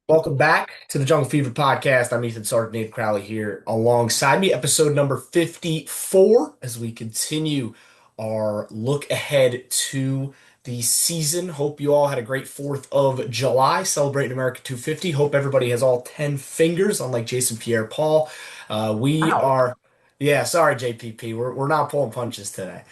Welcome back to the Jungle Fever podcast. I'm Ethan Sark, Nate Crowley here alongside me, episode number 54, as we continue our look ahead to the season. Hope you all had a great 4th of July celebrating America 250. Hope everybody has all 10 fingers, unlike Jason Pierre-Paul. We Wow. are, yeah, sorry, JPP. We're not pulling punches today.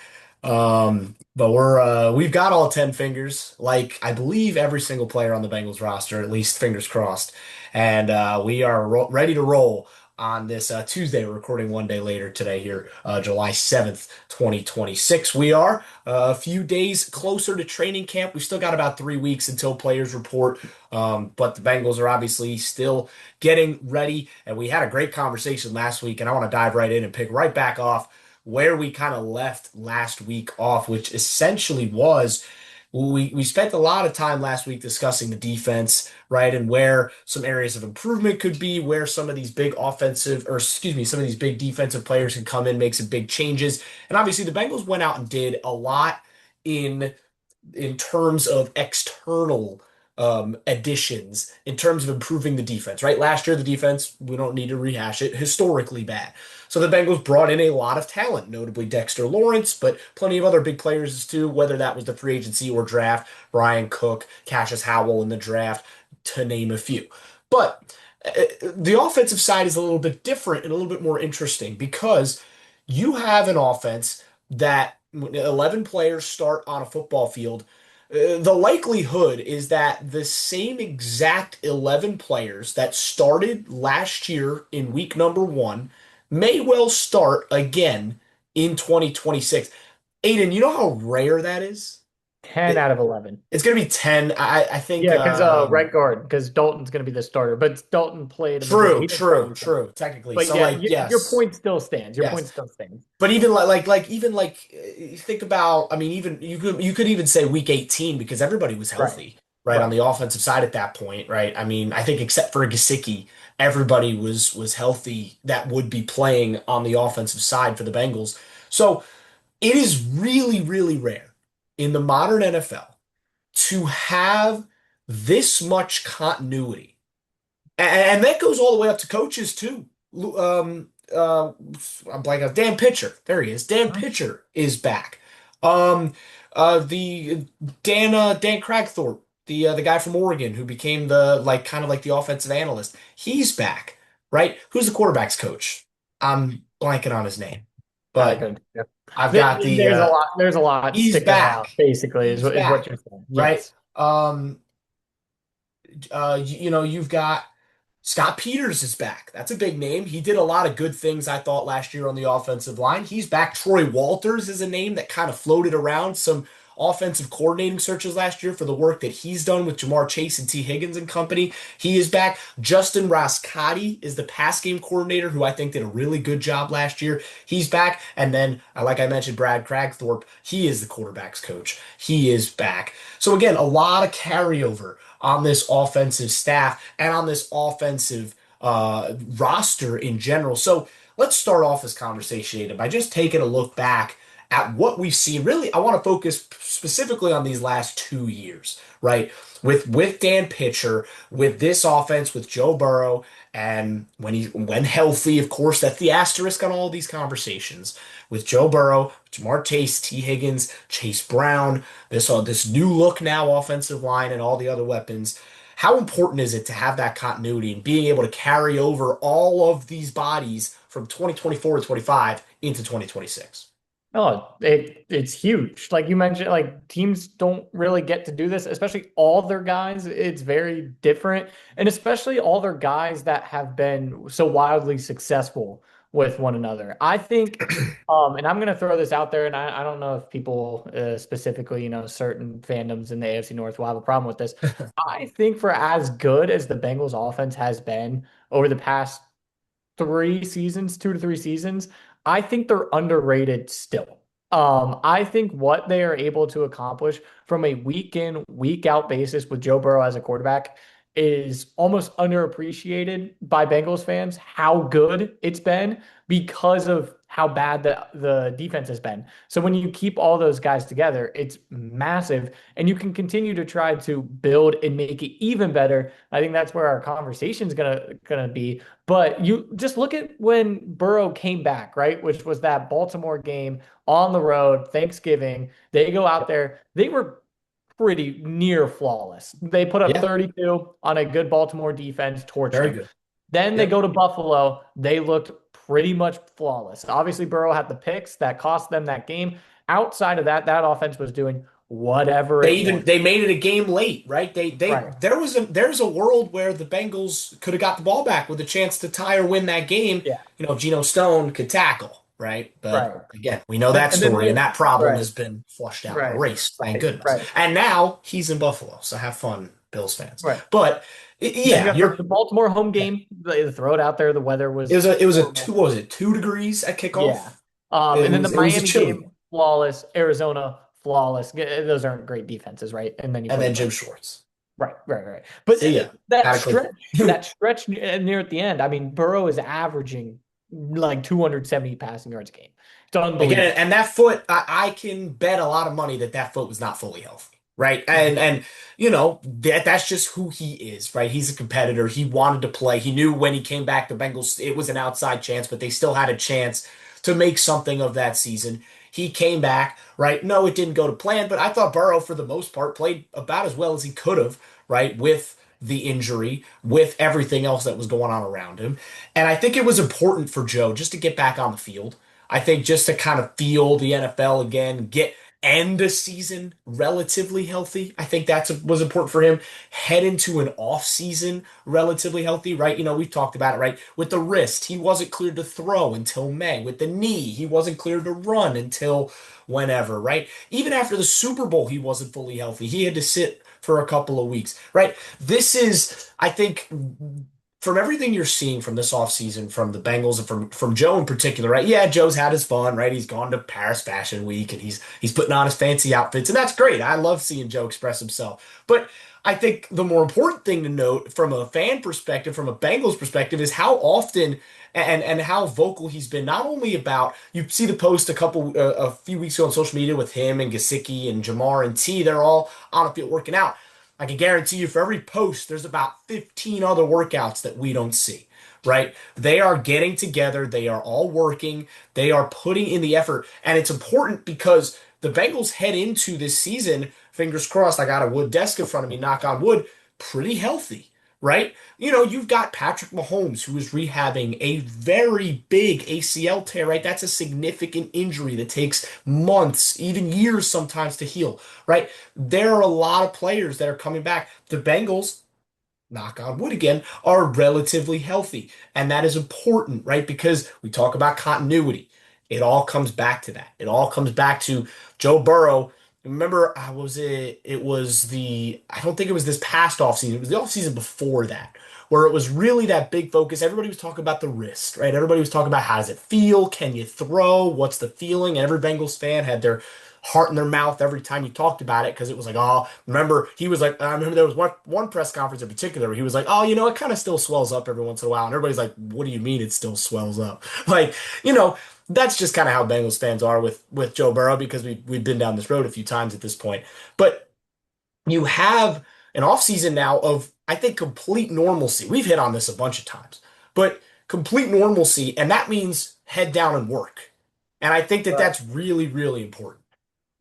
But we've got all 10 fingers, like I believe every single player on the Bengals roster, at least fingers crossed. And we are ready to roll on this Tuesday. We're recording one day later today here, July 7th, 2026. We are a few days closer to training camp. We've still got about 3 weeks until players report. But the Bengals are obviously still getting ready. And we had a great conversation last week, and I want to dive right in and pick right back off where we kind of left last week off, which essentially was we spent a lot of time last week discussing the defense, right, and where some areas of improvement could be, where some of these big offensive, or excuse me, some of these big defensive players can come in, make some big changes. And obviously the Bengals went out and did a lot in terms of external additions in terms of improving the defense, right? Last year, the defense, we don't need to rehash it, historically bad. So the Bengals brought in a lot of talent, notably Dexter Lawrence, but plenty of other big players too, whether that was the free agency or draft, Brian Cook, Cassius Howell in the draft, to name a few. But the offensive side is a little bit different and a little bit more interesting because you have an offense that when 11 players start on a football field. The likelihood is that the same exact 11 players that started last year in week number one may well start again in 2026. Aiden, you know how rare that is? 10 It, out of 11. it's going to be 10. I think Yeah, because right guard, because Dalton's going to be the starter, but Dalton played a majority. true, He didn't play true, anything. true, technically. But So yeah, like, your yes. point still stands. Your Yes. point still stands. But even think about, I mean, even you could even say week 18 because everybody was Right. healthy, right, on Right. the offensive side at that point, right? I mean, I think except for Gesicki, everybody was healthy that would be playing on the offensive side for the Bengals. So it is really, really rare in the modern NFL to have this much continuity. And that goes all the way up to coaches too. I'm blanking out. Dan Pitcher. There he is. Dan Mhm. Pitcher is back. Um, the Dan Cragthorpe, the guy from Oregon who became the like kind of like the offensive analyst. He's back, right? Who's the quarterback's coach? I'm blanking on his name, I but could. Yeah. I've got the There's a lot. There's a lot he's sticking back. around. Basically, He's is what back, you're saying. right? Yes. You've got Scott Peters is back. That's a big name. He did a lot of good things, I thought, last year on the offensive line. He's back. Troy Walters is a name that kind of floated around some offensive coordinating searches last year for the work that he's done with Jamar Chase and T. Higgins and company. He is back. Justin Rascati is the pass game coordinator, who I think did a really good job last year. He's back. And then, like I mentioned, Brad Cragthorpe, he is the quarterback's coach. He is back. So again, a lot of carryover on this offensive staff and on this offensive roster in general. So let's start off this conversation by just taking a look back at what we've seen. Really, I want to focus specifically on these last 2 years, right? With Dan Pitcher, with this offense, with Joe Burrow, and when healthy, of course, that's the asterisk on all these conversations. With Joe Burrow, Jamar Chase, T. Higgins, Chase Brown, this new look now offensive line and all the other weapons. How important is it to have that continuity and being able to carry over all of these bodies from 2024 to 25 into 2026? Oh, it's huge. Like you mentioned, like teams don't really get to do this, especially all their guys. It's very different. And especially all their guys that have been so wildly successful with one another. I think, and I'm gonna throw this out there, and I don't know if people specifically, certain fandoms in the AFC North will have a problem with this. I think for as good as the Bengals offense has been over the past 3 seasons, 2 to 3 seasons, I think they're underrated still. I think what they are able to accomplish from a week in, week out basis with Joe Burrow as a quarterback is almost underappreciated by Bengals fans how good it's been because of how bad the defense has been. So when you keep all those guys together, it's massive, and you can continue to try to build and make it even better. I think that's where our conversation is gonna be. But you just look at when Burrow came back, right? Which was that Baltimore game on the road, Thanksgiving. They go out there, they were pretty near flawless. They put up Yeah, 32 on a good Baltimore defense, torched very them. good. Then they Yep. go to Buffalo. They looked pretty much flawless. Obviously, Burrow had the picks that cost them that game. Outside of that, that offense was doing whatever They it even wanted. they made it a game late, right? They Right. there's a world where the Bengals could have got the ball back with a chance to tie or win that game. Yeah. Geno Stone could tackle, right? But Right. again, we know that And then story, and that problem right. has been flushed out, Right. erased, thank Right. goodness. Right. And now he's in Buffalo, so have fun, Bills fans. Right. But Then you yeah, have the Baltimore home yeah. game. They throw it out there. The weather It was was a two horrible. what was it 2 degrees at Yeah. kickoff? And then the It was a Miami chilly, game, flawless. Arizona, flawless. Those aren't great defenses, right? And then you and play the then Jim Bills. Schwartz. Right, right, right. But See ya, cataclysm. that stretch near at the end, I mean, Burrow is averaging like 270 passing yards a game. It's Again, unbelievable. and that foot, I can bet a lot of money that that foot was not fully healthy, right? And that's just who he is, right? He's a competitor. He wanted to play. He knew when he came back, the Bengals, it was an outside chance, but they still had a chance to make something of that season. He came back, right? No, it didn't go to plan, but I thought Burrow, for the most part, played about as well as he could have, right? With the injury, with everything else that was going on around him. And I think it was important for Joe just to get back on the field. I think just to kind of feel the NFL again, get end a season relatively healthy. I think was important for him. Head into an off season relatively healthy, right? We've talked about it, right? With the wrist, he wasn't cleared to throw until May. With the knee, he wasn't cleared to run until whenever, right? Even after the Super Bowl, he wasn't fully healthy. He had to sit for a couple of weeks, right? This is, I think, from everything you're seeing from this offseason, from the Bengals and from Joe in particular, right? Yeah, Joe's had his fun, right? He's gone to Paris Fashion Week and he's putting on his fancy outfits, and that's great. I love seeing Joe express himself. But I think the more important thing to note from a fan perspective, from a Bengals perspective, is how often and how vocal he's been. Not only about you see the post a few weeks ago on social media with him and Gesicki and Jamar and T. They're all on the field working out. I can guarantee you for every post, there's about 15 other workouts that we don't see, right? They are getting together. They are all working. They are putting in the effort. And it's important because the Bengals head into this season, fingers crossed, I got a wood desk in front of me, knock on wood, pretty healthy, right? You've got Patrick Mahomes, who is rehabbing a very big ACL tear, right? That's a significant injury that takes months, even years sometimes to heal, right? There are a lot of players that are coming back. The Bengals, knock on wood again, are relatively healthy. And that is important, right? Because we talk about continuity. It all comes back to that. It all comes back to Joe Burrow. Remember, what was it? I don't think it was this past offseason. It was the offseason before that, where it was really that big focus. Everybody was talking about the wrist, right? Everybody was talking about how does it feel? Can you throw? What's the feeling? And every Bengals fan had their heart in their mouth every time you talked about it because it was like, oh, remember, he was like, I remember there was one press conference in particular where he was like, oh, it kind of still swells up every once in a while. And everybody's like, what do you mean it still swells up? Like, that's just kind of how Bengals fans are with Joe Burrow because we've been down this road a few times at this point. But you have an offseason now of, I think, complete normalcy. We've hit on this a bunch of times, but complete normalcy, and that means head down and work. And I think that Right. that's really, really important.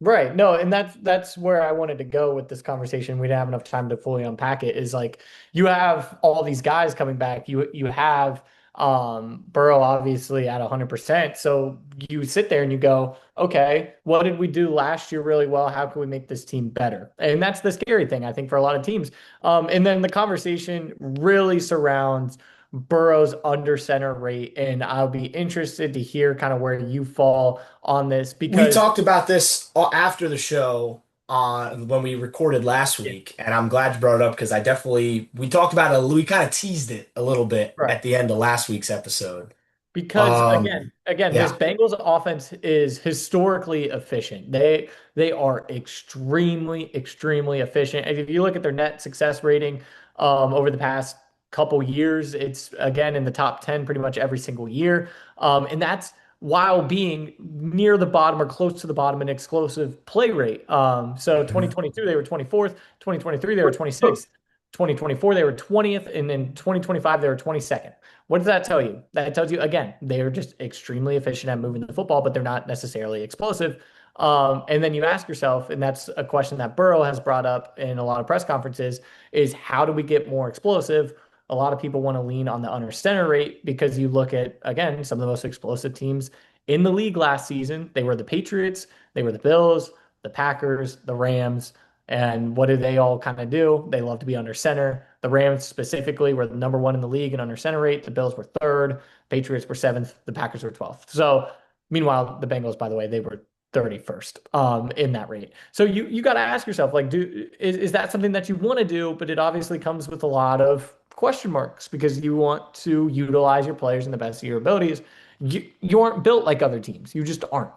Right. No, and that's where I wanted to go with this conversation. We didn't have enough time to fully unpack it. Is like you have all these guys coming back. You have Burrow obviously at 100%. So you sit there and you go, okay, what did we do last year really well? How can we make this team better? And that's the scary thing, I think, for a lot of teams. And then the conversation really surrounds Burrow's under center rate. And I'll be interested to hear kind of where you fall on this We because talked about this after the show when we recorded last yeah, week, and I'm glad you brought it up because we talked about it, we kind of teased it a little bit right. at the end of last week's episode. Because Um, this yeah, Bengals offense is historically efficient. They are extremely, extremely efficient. And if you look at their net success rating, over the past couple years. It's again in the top 10 pretty much every single year. And that's while being near the bottom or close to the bottom in explosive play rate. So Mhm. 2022, they were 24th, 2023, they were 26th, 2024, they were 20th, and in 2025, they were 22nd. What does that tell you? That tells you, again, they are just extremely efficient at moving the football, but they're not necessarily explosive. And then you ask yourself, and that's a question that Burrow has brought up in a lot of press conferences, is how do we get more explosive? A lot of people want to lean on the under center rate because you look at, again, some of the most explosive teams in the league last season. They were the Patriots, they were the Bills, the Packers, the Rams. And what do they all kind of do? They love to be under center. The Rams specifically were the number one in the league in under center rate. The Bills were third. Patriots were seventh. The Packers were 12th. So meanwhile, the Bengals, by the way, they were 31st in that rate. So you got to ask yourself, like, is that something that you want to do? But it obviously comes with a lot of question marks because you want to utilize your players in the best of your abilities. You aren't built like other teams. You just aren't.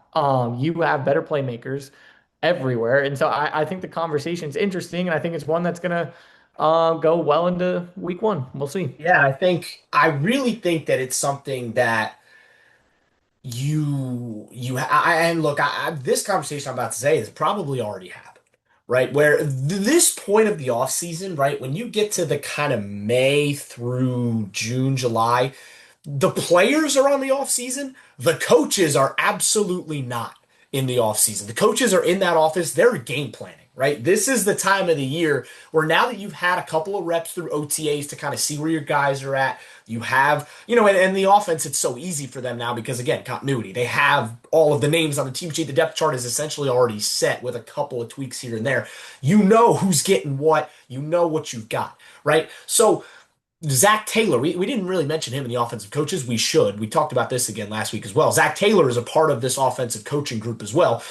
You have better playmakers everywhere. And so I think the conversation's interesting, and I think it's one that's gonna go well into week one. We'll see. Yeah, I really think that it's something that and look, this conversation I'm about to say has probably already happened, right? Where this point of the off season, right, when you get to the kind of May through June, July, the players are on the off season. The coaches are absolutely not in the off season. The coaches are in that office. They're game planning, right? This is the time of the year where now that you've had a couple of reps through OTAs to kind of see where your guys are at, you have, and the offense, it's so easy for them now because again, continuity. They have all of the names on the team sheet. The depth chart is essentially already set with a couple of tweaks here and there. You know who's getting what. You know what you've got, right? So Zach Taylor, we didn't really mention him in the offensive coaches. We should. We talked about this again last week as well. Zach Taylor is a part of this offensive coaching group as well.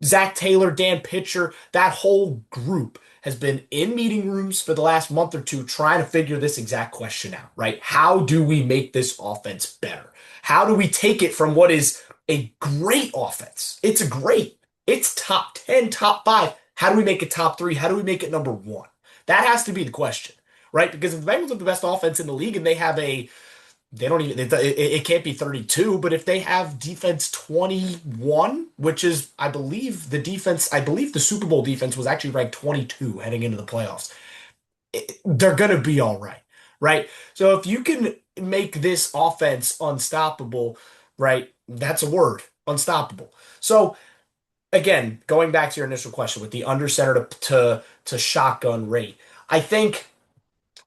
Zach Taylor, Dan Pitcher, that whole group has been in meeting rooms for the last month or two trying to figure this exact question out, right? How do we make this offense better? How do we take it from what is a great offense? It's top 10, top five. How do we make it top three? How do we make it number one? That has to be the question, right? Because if the Bengals have the best offense in the league and they don't even, it can't be 32, but if they have defense 21, which is, I believe the Super Bowl defense was actually ranked 22 heading into the playoffs, they're going to be all right, right? So if you can make this offense unstoppable, right, that's a word, unstoppable. So again, going back to your initial question with the under center to shotgun rate, I think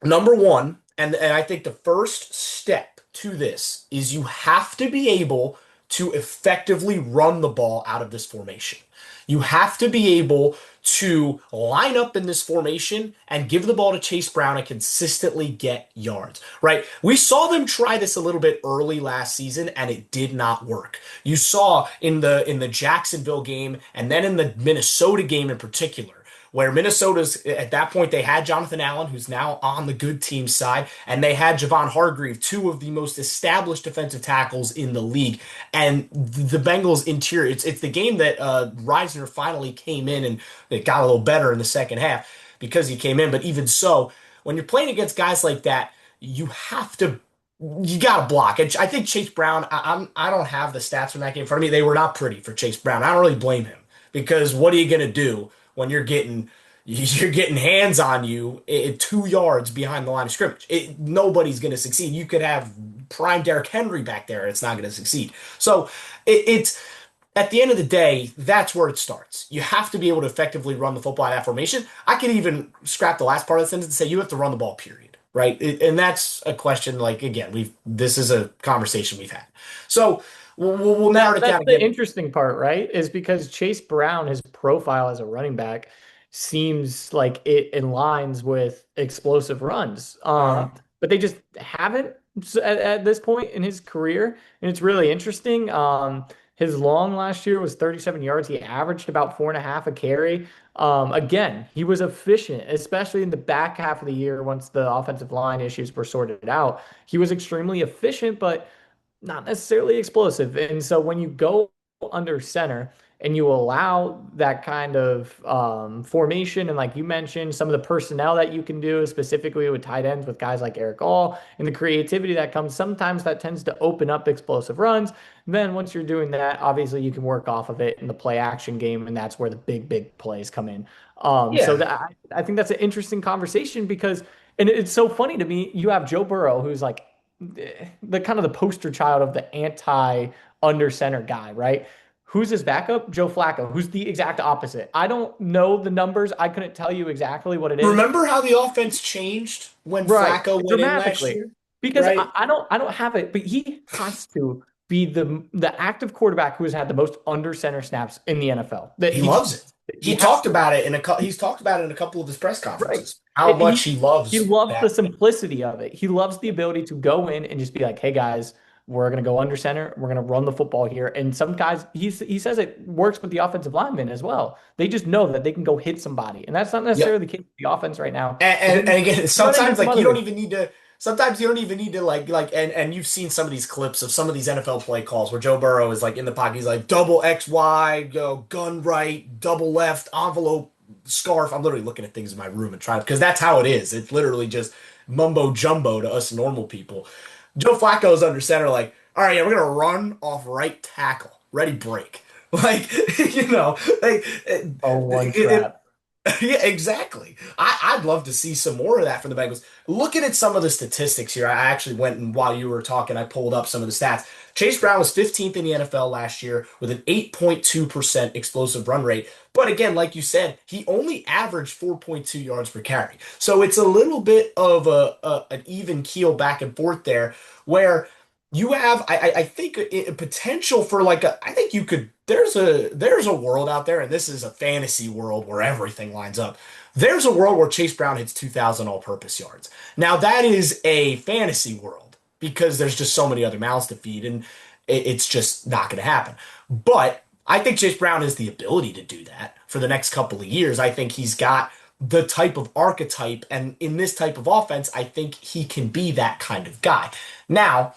number one, and I think the first step to this is you have to be able to effectively run the ball out of this formation. You have to be able to line up in this formation and give the ball to Chase Brown and consistently get yards, right? We saw them try this a little bit early last season and it did not work. You saw in the Jacksonville game and then in the Minnesota game in particular where Minnesota's at that point they had Jonathan Allen, who's now on the good team side, and they had Javon Hargrave, two of the most established defensive tackles in the league. And the Bengals interior, it's the game that Reisner finally came in and it got a little better in the second half because he came in. But even so, when you're playing against guys like that, you got to block. And I think Chase Brown, I don't have the stats from that game in front of me. They were not pretty for Chase Brown. I don't really blame him because what are you going to do when you're getting hands on you 2 yards behind the line of scrimmage? Nobody's going to succeed. You could have prime Derrick Henry back there, and it's not going to succeed. So it's at the end of the day, that's where it starts. You have to be able to effectively run the football in that formation. I could even scrap the last part of the sentence and say you have to run the ball, period. Right? And that's a question. Like again, this is a conversation we've had. So we'll narrow it That's down the again. interesting part, right? Is because Chase Brown, his profile as a running back, seems like it aligns with explosive runs. Uh-huh. But they just haven't at this point in his career. And it's really interesting. His long last year was 37 yards. He averaged about 4.5 a carry. Again, he was efficient, especially in the back half of the year once the offensive line issues were sorted out. He was extremely efficient, but not necessarily explosive. And so when you go under center, and you allow that kind of formation, and like you mentioned, some of the personnel that you can do, specifically with tight ends with guys like Eric All, and the creativity that comes, sometimes that tends to open up explosive runs. Then once you're doing that, obviously you can work off of it in the play action game, and that's where the big plays come in. So Yeah. that I think that's an interesting conversation because, and it's so funny to me. You have Joe Burrow, who's like the kind of the poster child of the anti under center guy, right? Who's his backup? Joe Flacco, who's the exact opposite. I don't know the numbers. I couldn't tell you exactly what it is. Remember how the offense changed when Right. Flacco went in last Dramatically. year? Because Right? I don't have it, but he has to be the active quarterback who has had the most under center snaps in the NFL. That He loves it. he He has talked to. about it he's talked about it in a couple of his press Right. conferences. How It, much he he loves loves the that. simplicity of it. He loves the ability to go in and just be like, "Hey guys, we're gonna go under center. We're gonna run the football here." And some guys, he says it works with the offensive linemen as well. They just know that they can go hit somebody, and that's not necessarily Yep. the case with the offense right now. And, But and, then and again, you run into sometimes some like you don't others. even need to. Sometimes you don't even need to and you've seen some of these clips of some of these NFL play calls where Joe Burrow is like in the pocket. He's like double XY, gun right, double left, envelope, scarf. I'm literally looking at things in my room and trying because that's how it is. It's literally just mumbo jumbo to us normal people. Joe Flacco's under center, like, all right, yeah, we're gonna run off right tackle, ready break. Like, like Oh, one it, trap. yeah, exactly. I'd love to see some more of that from the Bengals. Looking at some of the statistics here, I actually went and while you were talking, I pulled up some of the stats. Chase Brown was 15th in the NFL last year with an 8.2% explosive run rate. But again, like you said, he only averaged 4.2 yards per carry. So it's a little bit of an even keel back and forth there where you have I think a potential for like a I think you could there's a world out there and this is a fantasy world where everything lines up. There's a world where Chase Brown hits 2,000 all-purpose yards. Now that is a fantasy world because there's just so many other mouths to feed and it's just not going to happen. But I think Chase Brown has the ability to do that for the next couple of years. I think he's got the type of archetype and in this type of offense, I think he can be that kind of guy. Now,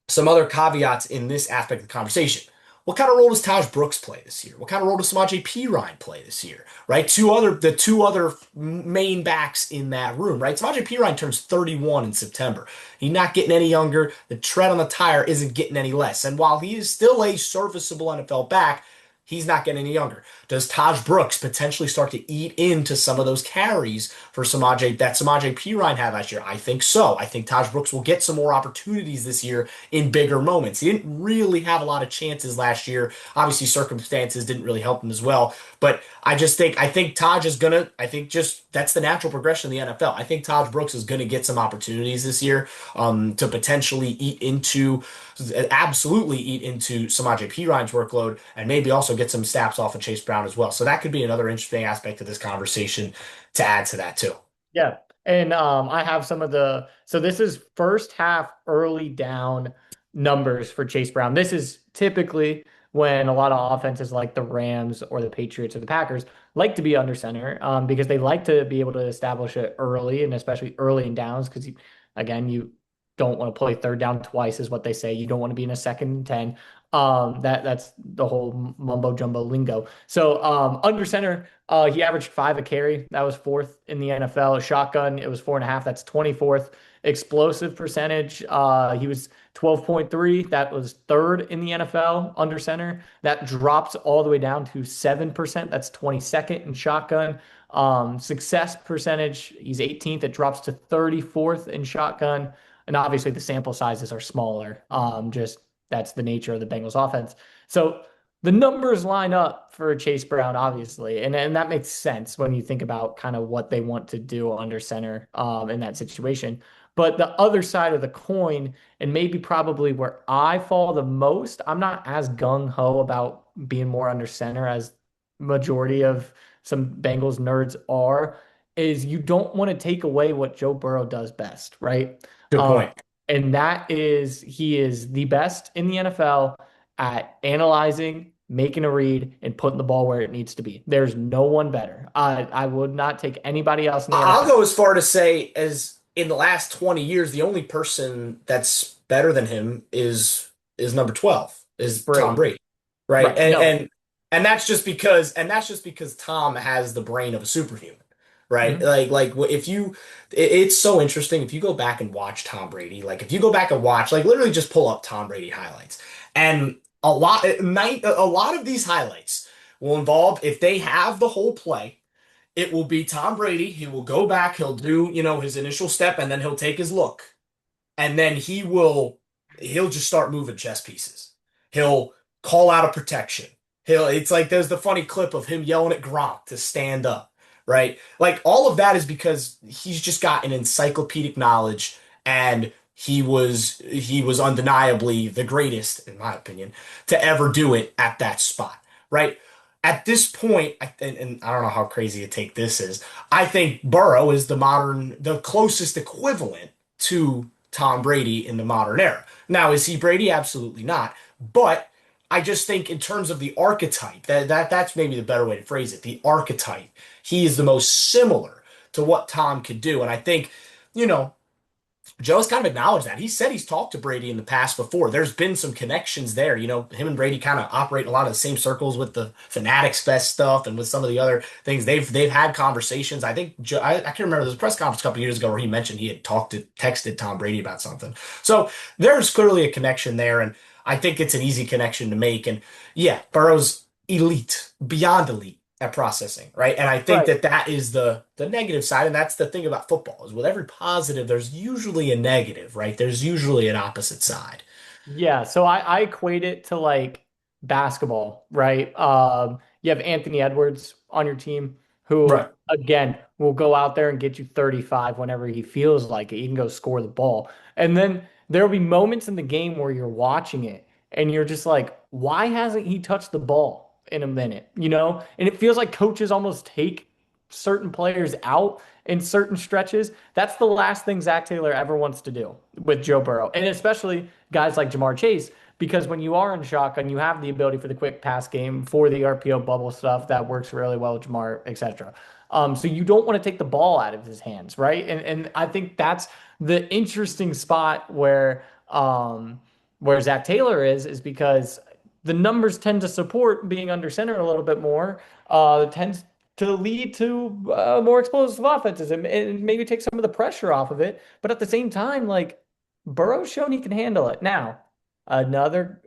some other caveats in this aspect of the conversation. What kind of role does Taj Brooks play this year? What kind of role does Samaje Perine play this year? Right, the two other main backs in that room. Right, Samaje Perine turns 31 in September. He's not getting any younger. The tread on the tire isn't getting any less. And while he is still a serviceable NFL back, he's not getting any younger. Does Taj Brooks potentially start to eat into some of those carries for Samaje Perine had last year? I think so. I think Taj Brooks will get some more opportunities this year in bigger moments. He didn't really have a lot of chances last year. Obviously, circumstances didn't really help him as well. But I think Taj is gonna. I think just that's the natural progression in the NFL. I think Taj Brooks is gonna get some opportunities this year to potentially absolutely eat into Samaje Perine's workload and maybe also get some snaps off of Chase Brown as well. So that could be another interesting aspect of this conversation to add to that too. Yeah. And I have some of so this is first half early down numbers for Chase Brown. This is typically when a lot of offenses like the Rams or the Patriots or the Packers like to be under center because they like to be able to establish it early and especially early in downs because again, you don't want to play third down twice is what they say. You don't want to be in a second and 10. That's the whole mumbo jumbo lingo. So under center, he averaged 5 a carry. That was fourth in the NFL. Shotgun, it was 4.5. That's 24th. Explosive percentage, he was 12.3. That was third in the NFL under center. That drops all the way down to 7%. That's 22nd in shotgun. Success percentage, he's 18th. It drops to 34th in shotgun. And obviously the sample sizes are smaller. Just that's the nature of the Bengals offense. So the numbers line up for Chase Brown, obviously, and that makes sense when you think about kind of what they want to do under center in that situation. But the other side of the coin, and maybe probably where I fall the most, I'm not as gung ho about being more under center as majority of some Bengals nerds are, is you don't want to take away what Joe Burrow does best, right? Good Um, point. and that is he is the best in the NFL at analyzing, making a read, and putting the ball where it needs to be. There's no one better. I would not take anybody else in the I'll NFL. go as far to say as in the last 20 years, the only person that's better than him is number 12, is Tom Brady. Brady. Right. Right. No. And that's just because Tom has the brain of a superhuman, right? Mhm. Like if you, it's so interesting if you go back and watch Tom Brady. Like if you go back and watch, like literally just pull up Tom Brady highlights, and a lot of these highlights will involve if they have the whole play. It will be Tom Brady. He will go back. He'll do, his initial step, and then he'll take his look, and then he'll just start moving chess pieces. He'll call out a protection. It's like there's the funny clip of him yelling at Gronk to stand up, right? Like all of that is because he's just got an encyclopedic knowledge, and he was undeniably the greatest, in my opinion, to ever do it at that spot, right? At this point, and I don't know how crazy a take this is. I think Burrow is the closest equivalent to Tom Brady in the modern era. Now, is he Brady? Absolutely not. But I just think in terms of the archetype, that's maybe the better way to phrase it. The archetype, he is the most similar to what Tom could do. And I think, you know, Joe's kind of acknowledged that. He said he's talked to Brady in the past before. There's been some connections there. Him and Brady kind of operate in a lot of the same circles with the Fanatics Fest stuff and with some of the other things. They've had conversations. I think I can't remember. There was a press conference a couple years ago where he mentioned he had texted Tom Brady about something. So there's clearly a connection there, and I think it's an easy connection to make. And yeah, Burrow's elite, beyond elite at processing, right? And I think Right. that is the negative side, and that's the thing about football is with every positive, there's usually a negative, right? There's usually an opposite side. Yeah, so I equate it to like basketball, right? You have Anthony Edwards on your team Right. who, again, will go out there and get you 35 whenever he feels like it. He can go score the ball. And then there'll be moments in the game where you're watching it and you're just like, why hasn't he touched the ball in a minute? And it feels like coaches almost take certain players out in certain stretches. That's the last thing Zach Taylor ever wants to do with Joe Burrow. And especially guys like Jamar Chase, because when you are in shotgun, you have the ability for the quick pass game, for the RPO bubble stuff that works really well with Jamar, etc. So you don't want to take the ball out of his hands, right? And I think that's the interesting spot where Zach Taylor is because the numbers tend to support being under center a little bit more. It tends to lead to more explosive offenses and maybe take some of the pressure off of it. But at the same time, like Burrow's shown he can handle it. Now, another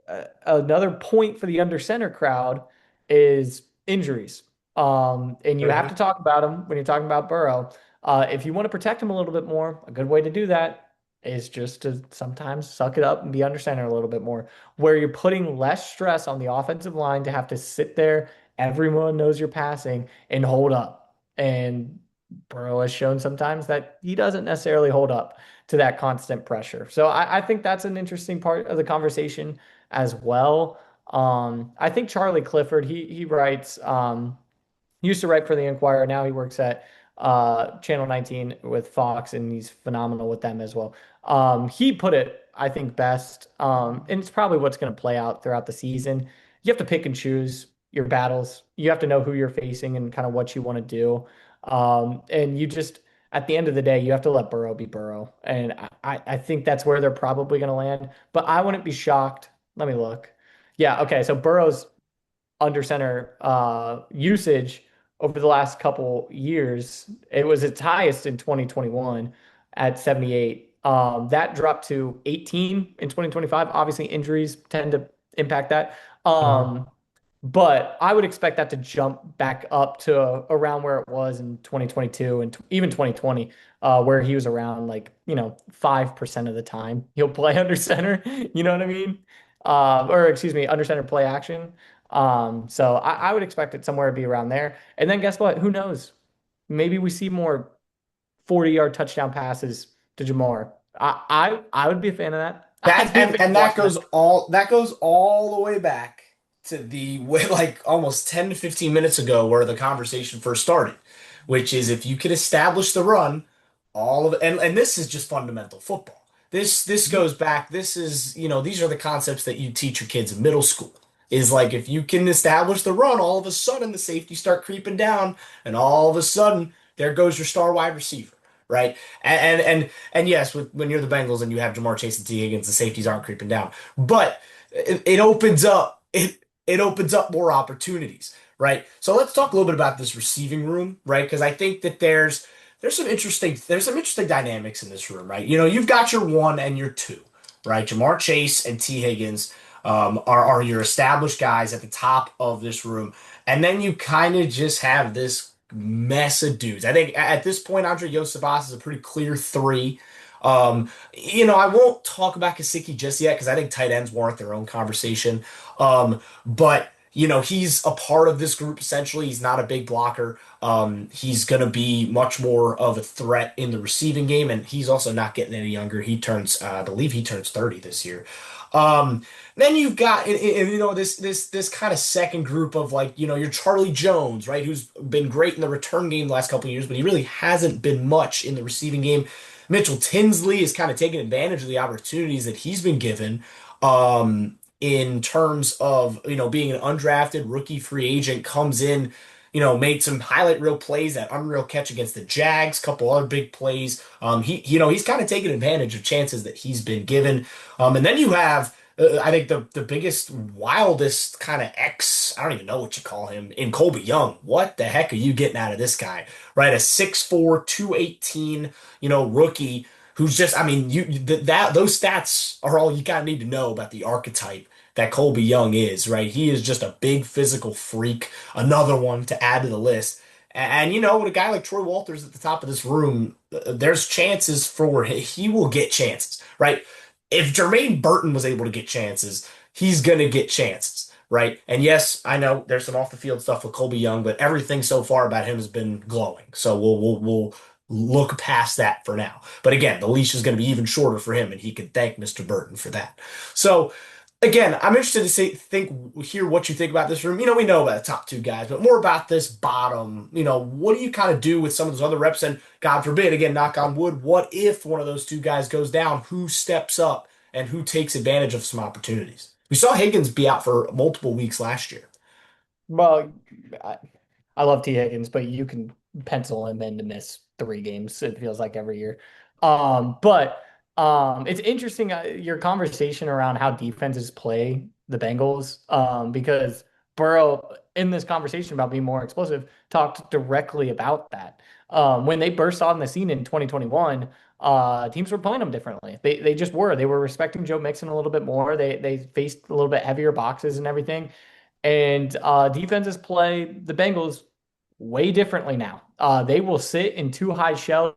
point for the under center crowd is injuries. And you have to Mhm. talk about them when you're talking about Burrow. If you want to protect him a little bit more, a good way to do that is just to sometimes suck it up and be under center a little bit more, where you're putting less stress on the offensive line to have to sit there. Everyone knows you're passing and hold up. And Burrow has shown sometimes that he doesn't necessarily hold up to that constant pressure. So I think that's an interesting part of the conversation as well. I think Charlie Clifford, he writes, he used to write for the Inquirer. Now he works at Channel 19 with Fox, and he's phenomenal with them as well. He put it, I think, best, and it's probably what's going to play out throughout the season. You have to pick and choose your battles. You have to know who you're facing and kind of what you want to do. And you just, at the end of the day, you have to let Burrow be Burrow. And I think that's where they're probably going to land. But I wouldn't be shocked. Let me look. Yeah, okay. So Burrow's under center usage over the last couple years. It was its highest in 2021 at 78. That dropped to 18 in 2025. Obviously, injuries tend to impact that. Uh-huh. But I would expect that to jump back up to around where it was in 2022 and even 2020, where he was around like, 5% of the time he'll play under center. You know what I mean? Or excuse me, under center play action. So I would expect it somewhere to be around there. And then guess what? Who knows? Maybe we see more 40-yard touchdown passes to Jamar. I would be a fan of that. I'd That be a and fan of and that watching goes that. all the way back to the way like almost 10 to 15 minutes ago where the conversation first started, which is if you could establish the run, all of and this is just fundamental football. This goes back, this is, these are the concepts that you teach your kids in middle school. Is like if you can establish the run, all of a sudden the safety start creeping down, and all of a sudden there goes your star wide receiver, right? And yes, when you're the Bengals and you have Jamar Chase and T. Higgins, the safeties aren't creeping down. But it opens up. it opens up more opportunities, right? So let's talk a little bit about this receiving room, right? Because I think that there's some interesting dynamics in this room, right? You've got your one and your two, right? Jamar Chase and T. Higgins are your established guys at the top of this room, and then you kind of just have this mess of dudes. I think at this point, Andre Yosebas is a pretty clear three. I won't talk about Kasicki just yet because I think tight ends warrant their own conversation. But he's a part of this group essentially. He's not a big blocker. He's going to be much more of a threat in the receiving game, and he's also not getting any younger. I believe he turns 30 this year. Then you've got, this kind of second group of like, your Charlie Jones, right, who's been great in the return game the last couple of years, but he really hasn't been much in the receiving game. Mitchell Tinsley is kind of taking advantage of the opportunities that he's been given. In terms of, being an undrafted rookie free agent, comes in, made some highlight reel plays, that unreal catch against the Jags, couple other big plays. He's kind of taken advantage of chances that he's been given. And then you have, I think the biggest, wildest kind of I don't even know what you call him, in Colby Young. What the heck are you getting out of this guy, right? A 6'4", 218, rookie who's just, I mean, those stats are all you gotta need to know about the archetype that Colby Young is, right? He is just a big physical freak, another one to add to the list. And with a guy like Troy Walters at the top of this room, there's chances for he will get chances, right? If Jermaine Burton was able to get chances, he's gonna get chances, right? And yes, I know there's some off the field stuff with Colby Young, but everything so far about him has been glowing. So we'll look past that for now. But again, the leash is going to be even shorter for him, and he can thank Mr. Burton for that. So again, I'm interested to hear what you think about this room. We know about the top two guys, but more about this bottom. What do you kind of do with some of those other reps? And God forbid, again, knock on wood, what if one of those two guys goes down? Who steps up and who takes advantage of some opportunities? We saw Higgins be out for multiple weeks last year. Well, I, I love T. Higgins, but you can pencil him in to miss 3 games. It feels like every year. But it's interesting your conversation around how defenses play the Bengals, because Burrow in this conversation about being more explosive talked directly about that. When they burst on the scene in 2021, teams were playing them differently. They just were. They were respecting Joe Mixon a little bit more. They faced a little bit heavier boxes and everything. And defenses play the Bengals way differently now. They will sit in two high shells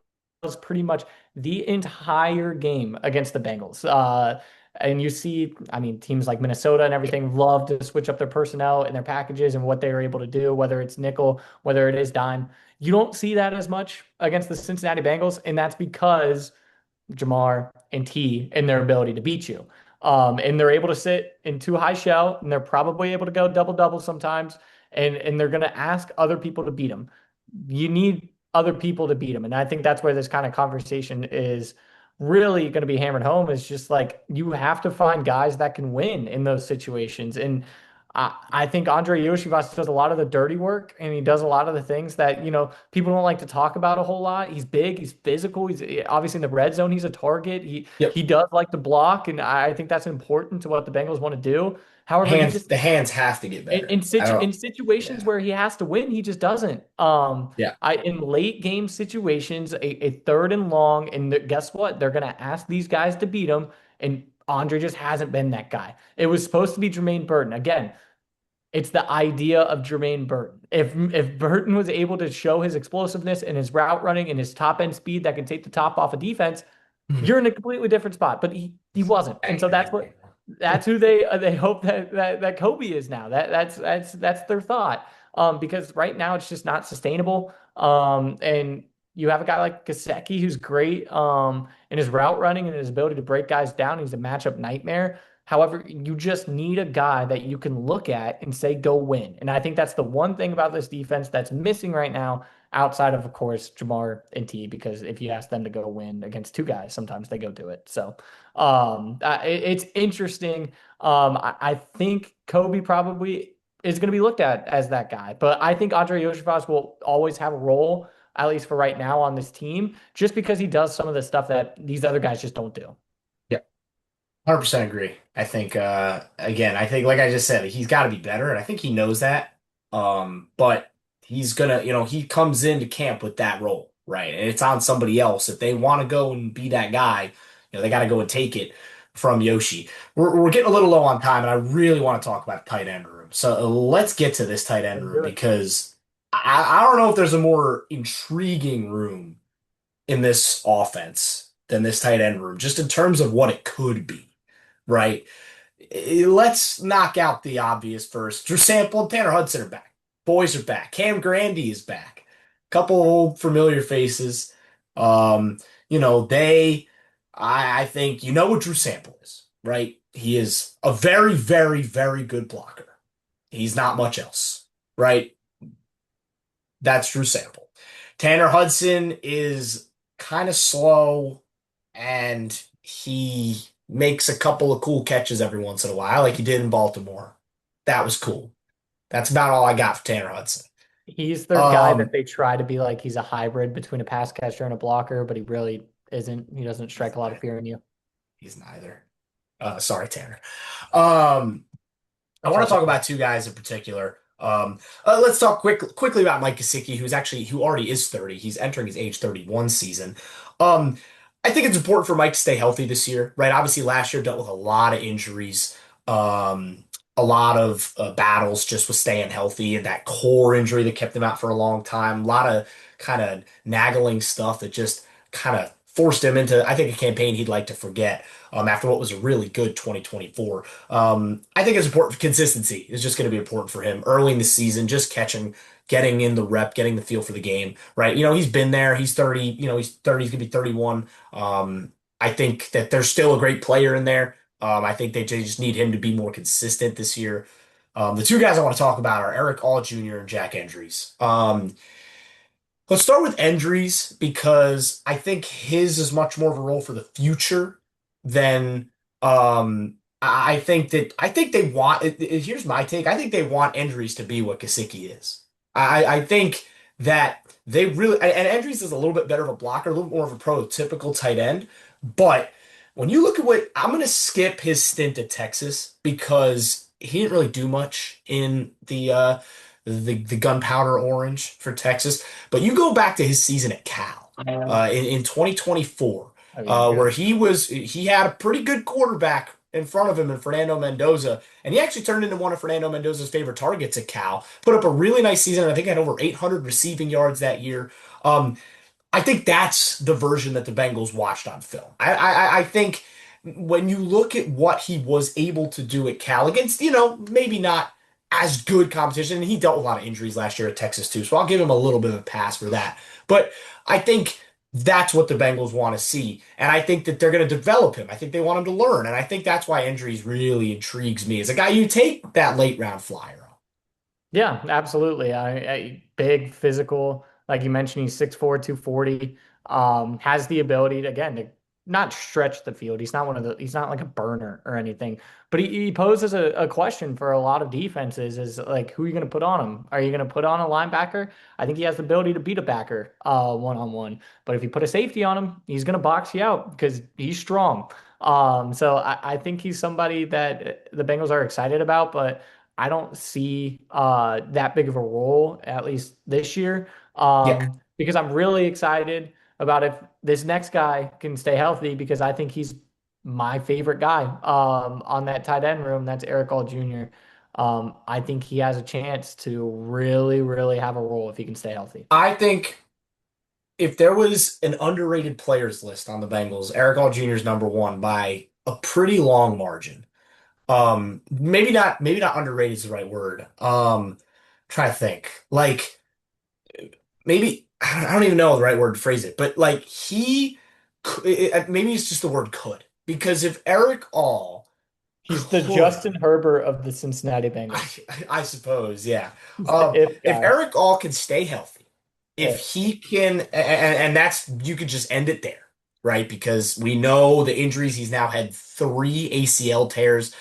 pretty much the entire game against the Bengals. And you see, I mean, teams like Minnesota and everything love to switch up their personnel and their packages and what they're able to do, whether it's nickel, whether it is dime. You don't see that as much against the Cincinnati Bengals, and that's because Jamar and T and their ability to beat you. And they're able to sit in two high shell, and they're probably able to go double double sometimes, and they're going to ask other people to beat them. You need other people to beat them, and I think that's where this kind of conversation is really going to be hammered home. Is just like you have to find guys that can win in those situations, and I think Andre Yoshivas does a lot of the dirty work, and he does a lot of the things that, people don't like to talk about a whole lot. He's big, he's physical, he's obviously in the red zone, he's a target. He Yep. he does like to block, and I think that's important to what the Bengals want to do. However, he Hands, just the hands have to get in, better. in I situ don't. in situations Yeah. where he has to win, he just doesn't. Yeah. In late game situations, a third and long, and guess what? They're gonna ask these guys to beat him, and Andre just hasn't been that guy. It was supposed to be Jermaine Burton again. It's the idea of Jermaine Burton. If Burton was able to show his explosiveness and his route running and his top end speed that can take the top off a defense, you're in a completely different spot. But he wasn't, and Bang, so bang, bang. that's who they hope that Kobe is now. That's their thought. Because right now it's just not sustainable. And you have a guy like Gasecki who's great in his route running and his ability to break guys down. He's a matchup nightmare. However, you just need a guy that you can look at and say, go win. And I think that's the one thing about this defense that's missing right now, outside of course, Jamar and T, because if you ask them to go win against two guys, sometimes they go do it. So it's interesting. I think Kobe probably is going to be looked at as that guy, but I think Andre Yoshivas will always have a role, at least for right now, on this team, just because he does some of the stuff that these other guys just don't do. Yep. 100% agree. I think again, I think like I just said, he's got to be better, and I think he knows that. But he's gonna, he comes into camp with that role, right? And it's on somebody else. If they want to go and be that guy, they got to go and take it from Yoshi. We're getting a little low on time, and I really want to talk about tight end room. So let's get to this tight end Let's room do it. because I don't know if there's a more intriguing room in this offense than this tight end room, just in terms of what it could be, right? Let's knock out the obvious first. Drew Sample and Tanner Hudson are back. Boys are back. Cam Grandy is back. Couple old familiar faces. Um, they I think you know what Drew Sample is, right? He is a very, very, very good blocker. He's not much else, right? That's Drew Sample. Tanner Hudson is kind of slow and he makes a couple of cool catches every once in a while, like he did in Baltimore. That was cool. That's about all I got for Tanner Hudson. He's their guy that Um, they try to be like he's a hybrid between a pass catcher and a blocker, but he really isn't. He doesn't he's strike a lot of fear in you. neither. Sorry, Tanner. Um, I It's want all to talk good. about two guys in particular. Let's talk quickly about Mike Gesicki, who already is 30. He's entering his age 31 season. Um, I think it's important for Mike to stay healthy this year, right? Obviously, last year dealt with a lot of injuries, um, a lot of battles just with staying healthy, and that core injury that kept him out for a long time. A lot of kind of nagging stuff that just kind of forced him into, I think, a campaign he'd like to forget. After what was a really good 2024. I think it's important. Consistency is just going to be important for him early in the season, just catching, getting in the rep, getting the feel for the game, right? He's been there. He's 30, he's 30, he's going to be 31. I think that there's still a great player in there. I think they just need him to be more consistent this year. The two guys I want to talk about are Eric All Jr. and Jack Endries. Let's start with Endries because I think his is much more of a role for the future than I think they want here's my take. I think they want Endries to be what Gesicki is. I think that they really and Endries is a little bit better of a blocker, a little more of a prototypical tight end. But when you look at what I'm gonna skip his stint at Texas because he didn't really do much in the gunpowder orange for Texas. But you go back to his season at Cal in 2024, Oh yeah, where good. he had a pretty good quarterback in front of him in Fernando Mendoza, and he actually turned into one of Fernando Mendoza's favorite targets at Cal. Put up a really nice season. I think had over 800 receiving yards that year. I think that's the version that the Bengals watched on film. I think when you look at what he was able to do at Cal against, maybe not as good competition, and he dealt with a lot of injuries last year at Texas too, so I'll give him a little bit of a pass for that. But I think that's what the Bengals want to see, and I think that they're going to develop him. I think they want him to learn, and I think that's why injuries really intrigues me as a guy you take that late round flyer on. Yeah, absolutely. I big physical, like you mentioned, he's 6'4", 240. Has the ability to, again, to not stretch the field. He's not like a burner or anything, but he poses a question for a lot of defenses is like, who are you going to put on him? Are you going to put on a linebacker? I think he has the ability to beat a backer one-on-one, but if you put a safety on him, he's going to box you out because he's strong. So I think he's somebody that the Bengals are excited about, but I don't see that big of a role, at least this year, Yeah, because I'm really excited about if this next guy can stay healthy, because I think he's my favorite guy on that tight end room. That's Eric All Jr. I think he has a chance to really, really have a role if he can stay healthy. I think if there was an underrated players list on the Bengals, Eric All Jr. is number one by a pretty long margin. Maybe not underrated is the right word. Try to think. Like maybe I don't even know the right word to phrase it, but like maybe it's just the word could. Because if Eric All He's the could Justin Herbert of the Cincinnati I, Bengals. I suppose, yeah. He's the if If guy. Eric All can stay healthy, if If he can, and that's you could just end it there, right? Because we know the injuries. He's now had three ACL tears.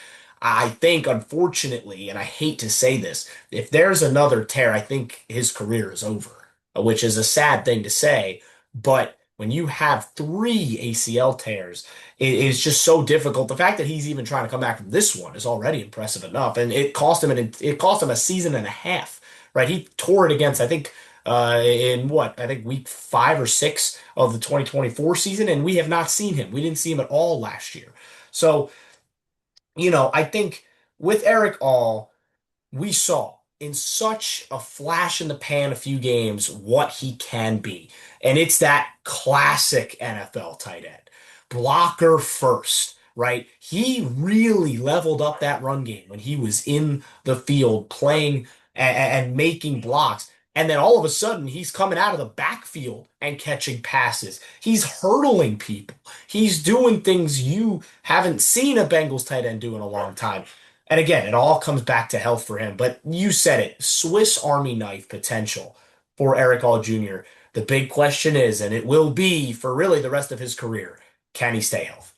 I think, unfortunately, and I hate to say this, if there's another tear, I think his career is over, which is a sad thing to say, but. when you have three ACL tears, it is just so difficult. The fact that he's even trying to come back from this one is already impressive enough, and it cost him a season and a half, right? He tore it against, I think, in what I think week 5 or 6 of the 2024 season, and we have not seen him. We didn't see him at all last year. So, I think with Eric All we saw in such a flash in the pan a few games what he can be. And it's that classic NFL tight end. Blocker first, right? He really leveled up that run game when he was in the field playing and making blocks. And then all of a sudden, he's coming out of the backfield and catching passes. He's hurdling people. He's doing things you haven't seen a Bengals tight end do in a long time. And again, it all comes back to health for him. But you said it, Swiss Army knife potential for Eric All Jr. The big question is, and it will be for really the rest of his career, can he stay healthy?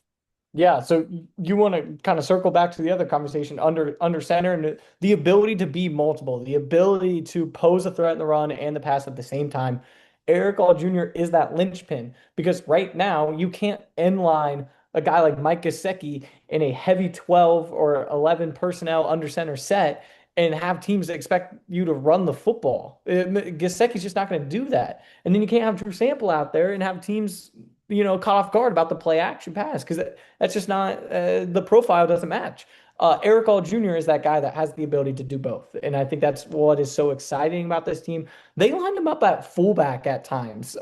Yeah, so you want to kind of circle back to the other conversation under center and the ability to be multiple, the ability to pose a threat in the run and the pass at the same time. Eric All Jr. is that linchpin because right now you can't inline a guy like Mike Gesicki in a heavy 12 or 11 personnel under center set and have teams expect you to run the football. Gesicki's just not going to do that. And then you can't have Drew Sample out there and have teams caught off guard about the play action pass because that's just not the profile doesn't match. Eric All Jr. is that guy that has the ability to do both. And I think that's what is so exciting about this team. They lined him up at fullback at times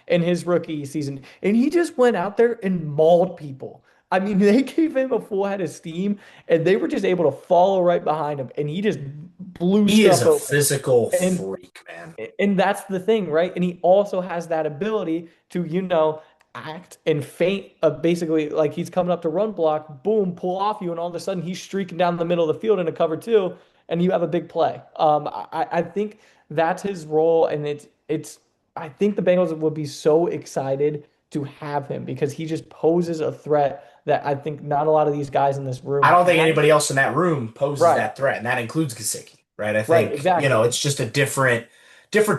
in his rookie season, and he just went out there and mauled people. I mean, they gave him a full head of steam, and they were just able to follow right behind him, and he just blew He is stuff a open. physical And freak, man. and that's the thing, right? And he also has that ability to, act and feint basically like he's coming up to run block, boom, pull off you, and all of a sudden he's streaking down the middle of the field in a cover two, and you have a big play. I think that's his role, and it's I think the Bengals would be so excited to have him because he just poses a threat that I think not a lot of these guys in this I room don't think have. anybody else in that room poses Right, that threat, and that includes Gesicki, right? I right, think, exactly. it's just a different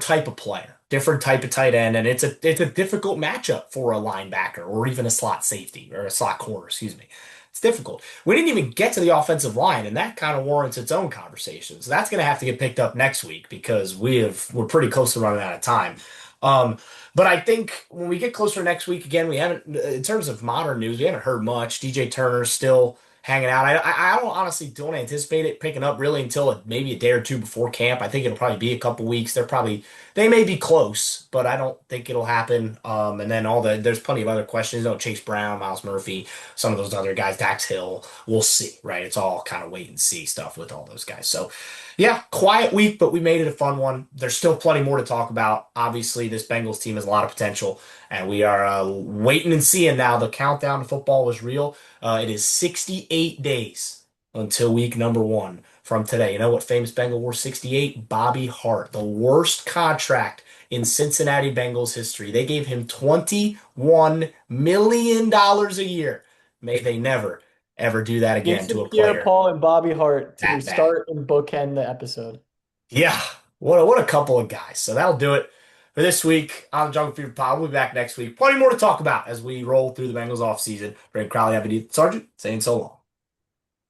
type of player, different type of tight end, and it's a difficult matchup for a linebacker or even a slot safety or a slot corner, excuse me. It's difficult. We didn't even get to the offensive line, and that kind of warrants its own conversation. So that's going to have to get picked up next week because we're pretty close to running out of time. Um, but I think when we get closer next week, again, we haven't, in terms of modern news, we haven't heard much. DJ Turner's still hanging out. I don't honestly don't anticipate it picking up really until maybe a day or two before camp. I think it'll probably be a couple weeks. They may be close, but I don't think it'll happen. And then there's plenty of other questions. Chase Brown, Miles Murphy, some of those other guys, Dax Hill. We'll see, right? It's all kind of wait and see stuff with all those guys. So yeah, quiet week, but we made it a fun one. There's still plenty more to talk about. Obviously, this Bengals team has a lot of potential, and we are waiting and seeing now. The countdown to football is real. It is 68 days until week number one from today. You know what famous Bengal wore 68? Bobby Hart, the worst contract in Cincinnati Bengals history. They gave him $21 million a year. May they never, ever do that again to Jason a player Pierre-Paul and Bobby Hart to that bad. start and bookend the episode. Yeah, what a couple of guys. So that'll do it for this week on the Jungle Fever Pod. We'll be back next week. Plenty more to talk about as we roll through the Bengals offseason. Greg Crowley, Ayden and Ethan Sargent, saying so long.